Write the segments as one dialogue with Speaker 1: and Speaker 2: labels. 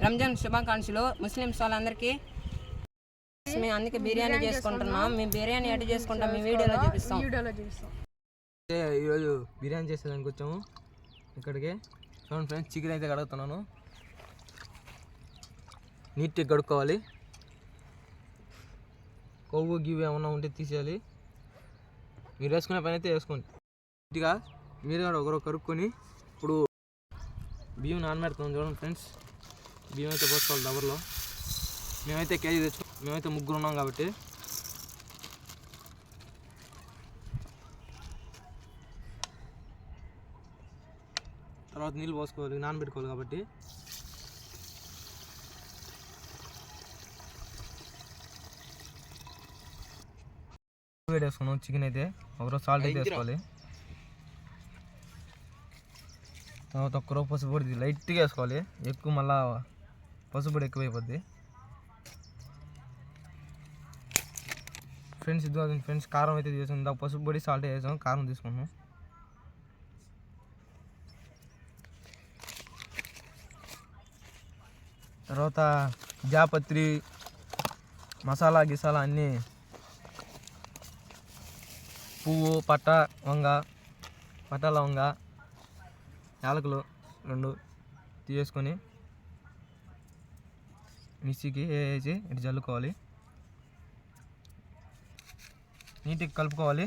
Speaker 1: రంజాన్ శుభాకాంక్షలు ముస్లిమ్స్ వాళ్ళందరికీ. మేము అందుకే బిర్యానీ చేసుకుంటున్నాం. మేము బిర్యానీ ఎట్లా చేసుకుంటాం మీ వీడియోలో చూపిస్తాం.
Speaker 2: ఈరోజు బిర్యానీ చేసేదానికి వచ్చాము ఇక్కడికి. చూడండి ఫ్రెండ్స్, చికెన్ అయితే కడుగుతున్నాను. నీట్గా కడుక్కోవాలి. కొవ్వు గివ్వు ఏమన్నా ఉంటే తీసేయాలి. మీరు వేసుకునే పని అయితే వేసుకోండి. నీట్గా మీరు కూడా ఒకరు కడుక్కొని ఇప్పుడు బియ్యం నానబెడుతున్నాం. చూడండి ఫ్రెండ్స్, బియ్యం అయితే పోసుకోవాలి దబర్లో. మేమైతే కేజీ మేమైతే ముగ్గురు ఉన్నాం కాబట్టి తర్వాత నీళ్ళు పోసుకోవాలి, నానబెట్టుకోవాలి కాబట్టి. వేసుకున్నాం చికెన్ అయితే. ఒకరోజు సాల్ట్ అయితే వేసుకోవాలి. తర్వాత ఒక్కరోజు పసుపు పొడి లైట్గా వేసుకోవాలి. ఎక్కువ మళ్ళా పసుపు పొడి ఎక్కువైపోద్ది ఫ్రెండ్స్. ఇది ఫ్రెండ్స్ కారం అయితే తీసుకుందాం. పసుపు పొడి సాల్ట్ వేసాం, కారం తీసుకున్నాం. తర్వాత జాపత్రి మసాలా గిసాలా అన్నీ, పువ్వు పట్టా లవంగ యాలకులు 2 తీసుకొని మిక్సీకి వేసి ఇటు చల్లుకోవాలి. నీట్గా కలుపుకోవాలి.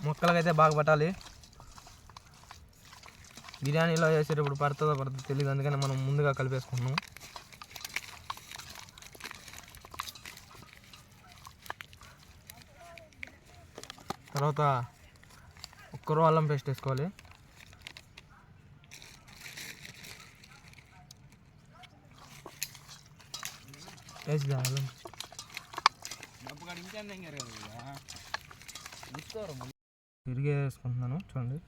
Speaker 2: ముక్కలకైతే బాగా పట్టాలి. బిర్యానీలో వేసేటప్పుడు పడుతుందో తెలియదు, అందుకని మనం ముందుగా కలిపేసుకుంటున్నాం. తర్వాత ఒక్కరో అల్లం పేస్ట్ వేసుకోవాలి. వేసి అల్లం తిరిగి వేసుకుంటున్నాను. చూడండి,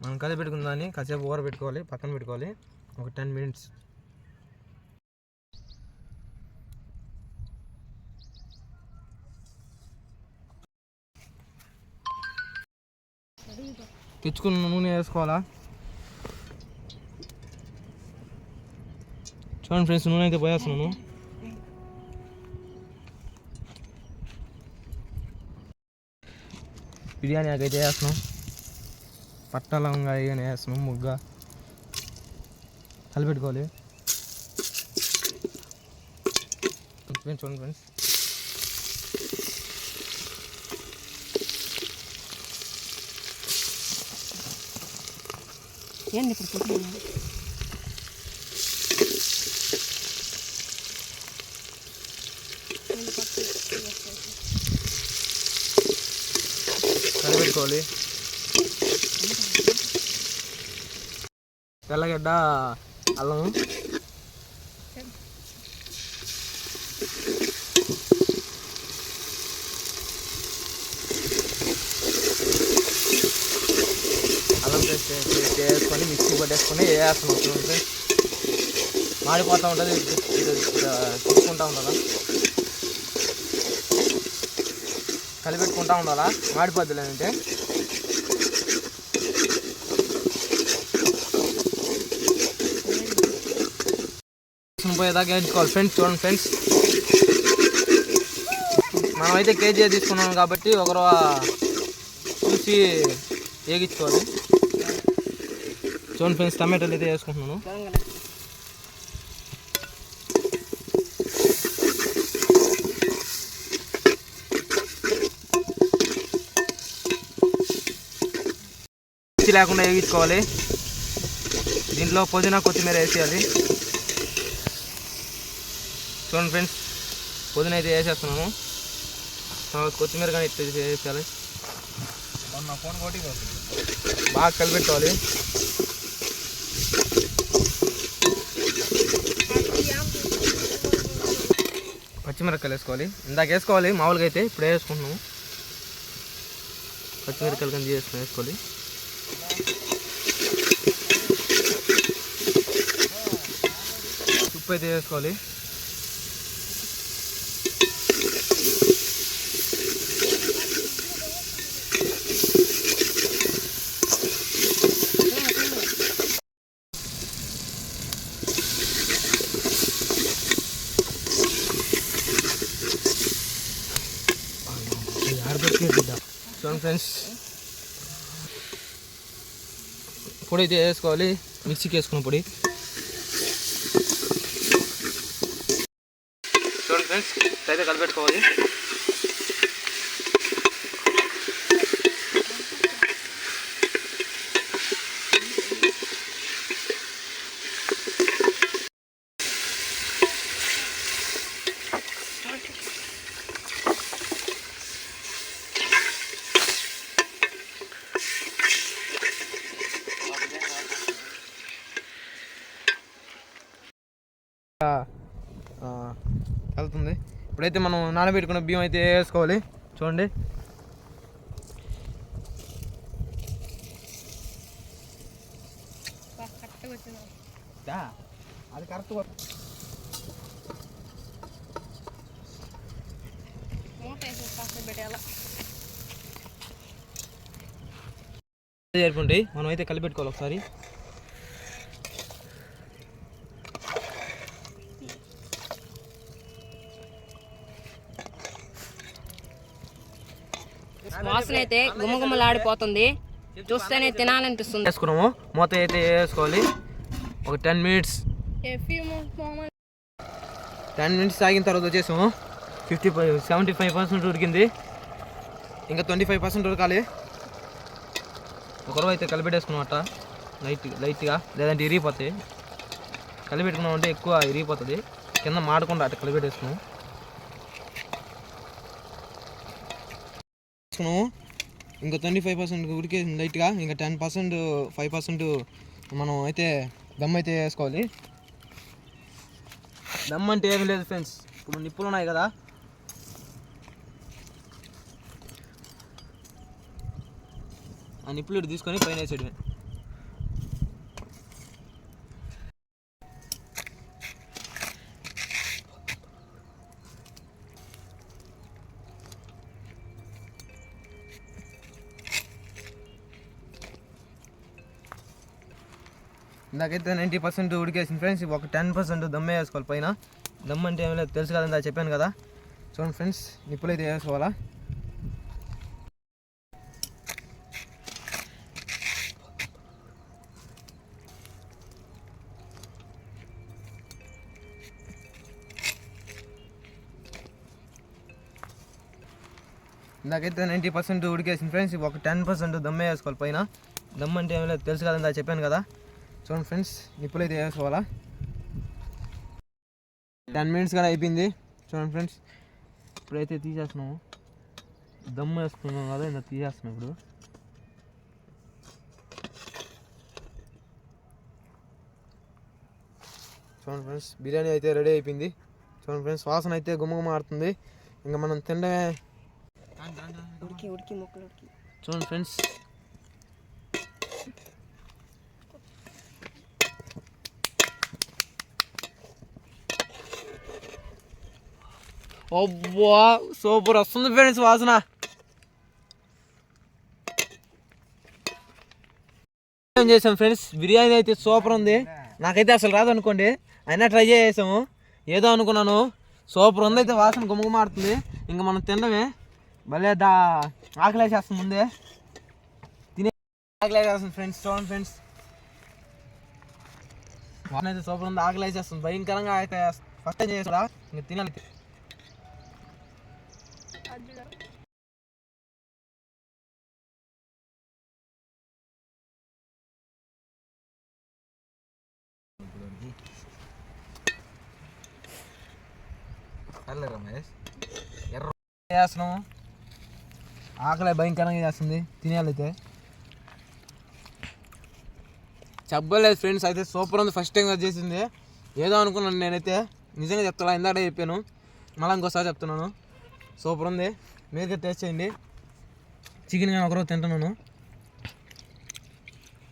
Speaker 2: మనం కలిపి పెట్టుకుందాన్ని కాసేపు ఊర పెట్టుకోవాలి, పక్కన పెట్టుకోవాలి ఒక 10 minutes. తెచ్చుకున్న నూనె వేసుకోవాలా. చూడండి ఫ్రెండ్స్, నూనె అయితే పోయేస్తున్నాను. బిర్యానీ అయితే వేస్తున్నాం. పట్టా లవంగా ఇవన్నీ వేస్తున్నాం. ముగ్గా కలిపెట్టుకోవాలి. చూడండి ఫ్రెండ్స్,
Speaker 1: ఏంటి ఇప్పుడు
Speaker 2: కలిపెట్టుకోవాలి. తెల్లగడ్డ, అల్లం, పేస్ట్ వేసుకొని మిక్సీ పట్టేసుకొని వేస్తున్నాం. చూడండి, మాడిపోతూ ఉంటుంది, చూసుకుంటూ ఉండాలా, కలిపెట్టుకుంటూ ఉండాలా, మాడిపోద్ది లేదంటే. పోయేదాకా వేయించుకోవాలి ఫ్రెండ్స్. చూడండి ఫ్రెండ్స్, మనమైతే కేజీ తీసుకున్నాం కాబట్టి ఒకరు చూసి వేగించుకోవాలి. చూడండి ఫ్రెండ్స్, టమాటాలు అయితే వేసుకుంటున్నాను. లేకుండా వేగించుకోవాలి. దీంట్లో పుదీనా కొత్తిమీర వేసేయాలి. చూడండి ఫ్రెండ్స్, పుదీనా అయితే వేసేస్తున్నాము. కొత్తిమీర కానీ వేసేయాలి. బాగా కలిపెట్టుకోవాలి. పచ్చిమిరపకాయలు వేసుకోవాలి. ఇందాక వేసుకోవాలి మామూలుగా అయితే, ఇప్పుడు వేసుకుంటున్నాము. పచ్చిమిరపకాయలు కానీ వేసుకోవాలి. ఉప్పు అయితే వేసుకోవాలి. చూడండి ఫ్రెండ్స్, పొడి అయితే వేసుకోవాలి. మిక్సీకి వేసుకున్న పొడి చూడండి ఫ్రెండ్స్, అయితే కలిపెట్టుకోవాలి. కలుతుంది. ఇప్పుడైతే మనం నానబెట్టుకున్న బియ్యం అయితే వేసుకోవాలి. చూడండి, అది కరెక్ట్ సరిపోండి. మనం అయితే కలిపెట్టుకోవాలి ఒకసారి.
Speaker 1: వాసన అయితే గుమ్మగుమ్మలాడిపోతుంది, చూస్తేనే తినాలనిపిస్తుంది.
Speaker 2: వేసుకున్నాము, మూత అయితే వేసుకోవాలి. ఒక 10 minutes 10 minutes ఆగిన తర్వాత వచ్చేసాము. 75% ఉడికింది, ఇంకా 25% ఉడకాలి. ఒకరోజు అయితే కలిపెట్టేసుకున్నాం అట్ట లైట్గా, లేదంటే ఇరిగిపోతాయి. కలిపెట్టుకున్నాం అంటే ఎక్కువ ఇరిగిపోతుంది, కింద మాడకుండా అట్ట కలిపెట్టేసుకున్నాము. ఇంకా 25% ఉడికేసింది లైట్గా, ఇంకా 10% 5% మనం అయితే దమ్ అయితే వేసుకోవాలి. దమ్ అంటే ఏమి లేదు ఫ్రెండ్స్, ఇప్పుడు నిప్పులు ఉన్నాయి కదా, ఆ నిప్పులు ఇటు తీసుకొని పైన వేసేయడమే. ఇందాకైతే 90% ఉడికేసింది ఫ్రెండ్స్. ఒక 10% దమ్మే వేసుకోవాలి పైన. దమ్ అంటే ఏమి లేదు, తెలుసు కదా, చెప్పాను కదా. చూడండి ఫ్రెండ్స్, నిప్పులు అయితే వేసుకోవాలా. ఇందాకైతే 90% ఉడికేసింది ఫ్రెండ్స్. ఒక 10% దమ్మే వేసుకోవాలి పైన. దమ్ అంటే ఏమి లేదు, తెలుసు కదా, చెప్పాను కదా. చూడండి ఫ్రెండ్స్, నిప్పులు అయితే వేసుకోవాలా. 10 minutes కానీ అయిపోయింది. చూడండి ఫ్రెండ్స్, ఇప్పుడైతే తీసేస్తున్నాము. దమ్ము వేసుకున్నాం కదా, ఇంకా తీసేస్తున్నాం ఇప్పుడు. చూడండి ఫ్రెండ్స్, బిర్యానీ అయితే రెడీ అయిపోయింది. చూడండి ఫ్రెండ్స్, వాసన అయితే గుమ్మగుమ్మ ఆడుతుంది. ఇంకా మనం తినడమే. చూడండి ఫ్రెండ్స్, అబ్బా సూపర్ వస్తుంది ఫ్రెండ్స్ వాసన. ఏం చేసాం ఫ్రెండ్స్, బిర్యానీ అయితే సూపర్ ఉంది. నాకైతే అసలు రాదు అనుకోండి, అయినా ట్రై చేసాము. ఏదో అనుకున్నాను, సూపర్ ఉంది అయితే, వాసన గుమ్మగుమ్మాడుతుంది. ఇంకా మనం తినడమే. భలే ఆకలేసేస్తుంది, ముందే తినే ఆకలేసేస్తుంది ఫ్రెండ్స్. చూడండి ఫ్రెండ్స్, వాసన అయితే సూపర్ ఉంది, ఆకలేసేస్తుంది భయంకరంగా. అయితే ఫస్ట్ టైం చేసా, ఇంకా తినాలి. రమేష్ ఎర్ర చేస్తున్నాము, ఆకలి భయంకరంగా చేస్తుంది, తినేయాలైతే. చెప్పలేదు ఫ్రెండ్స్, అయితే సూపర్ ఉంది. ఫస్ట్ టైం చేసింది, ఏదో అనుకున్నాను నేనైతే, నిజంగా చెప్తా. ఇందాక చెప్పాను, మళ్ళీ ఇంకోసారి చెప్తున్నాను, సూపర్ ఉంది. మీరుగా టేస్ట్ చేయండి. చికెన్ కానీ ఒకరోజు తింటున్నాను.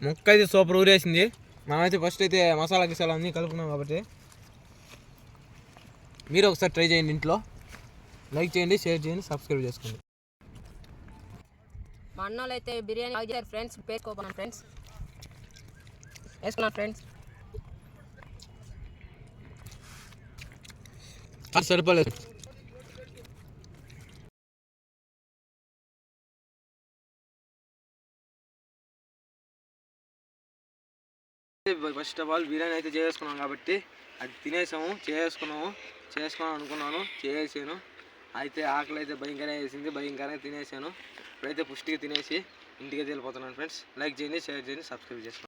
Speaker 2: ముక్క అయితే సూపర్ ఊరేసింది. మనమైతే ఫస్ట్ అయితే మసాలా గిసాలా అన్నీ కలుపుకున్నాం కాబట్టి మీరు ఒకసారి ట్రై చేయండి ఇంట్లో. లైక్ చేయండి, షేర్ చేయండి, సబ్స్క్రైబ్ చేసుకోండి.
Speaker 1: మా అన్నోళ్ళు అయితే బిర్యానీ బాగా చేశారు ఫ్రెండ్స్. వేసుకోపోన్నాను ఫ్రెండ్స్, వేసుకున్నాను ఫ్రెండ్స్.
Speaker 2: సరిపోలేదు. ఫస్ట్ ఆఫ్ ఆల్ బిర్యానీ అయితే చేసుకున్నాం కాబట్టి అది తినేసాము, చేసుకున్నాను అనుకున్నాను, చేసాను. అయితే ఆకలి అయితే భయంకరంగా వేసింది, భయంకరంగా తినేసాను. ఇప్పుడైతే పుష్టిగా తినేసి ఇంటికి వెళ్ళిపోతున్నాను ఫ్రెండ్స్. లైక్ చేయండి, షేర్ చేయండి, సబ్స్క్రైబ్ చేసుకోండి.